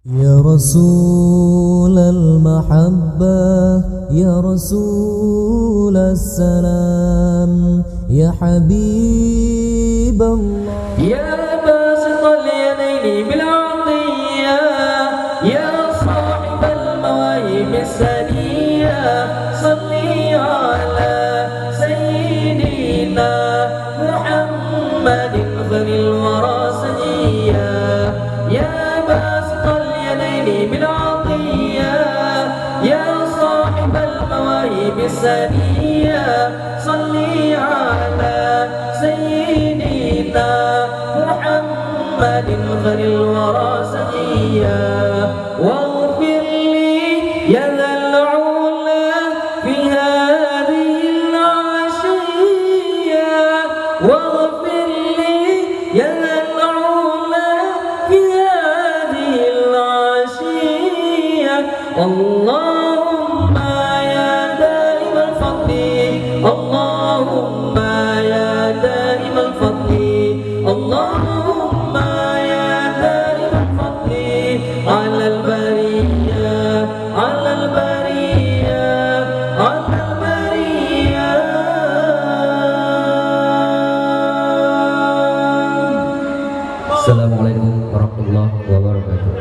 يا رسول المحبة يا رسول السلام يا حبيب الله يا باسط اليدين بالعطية يا صاحب المواهب السنية صلي على سيدنا محمد خير الورى سجيا يا باسط اليدين بالعطية يا صاحب المواهب السنية صلي على سيدنا محمد خير الورى سجيا واغفر لي يا ذا العلا في هذه العشية واغفر لي يا ذا العلا في هذه العشية اللهم يا دائم الفضل اللهم يا دائم الفضل اللهم يا دائم الفضل على البرية على البرية على البرية. Assalamualaikum warahmatullahi wabarakatuh.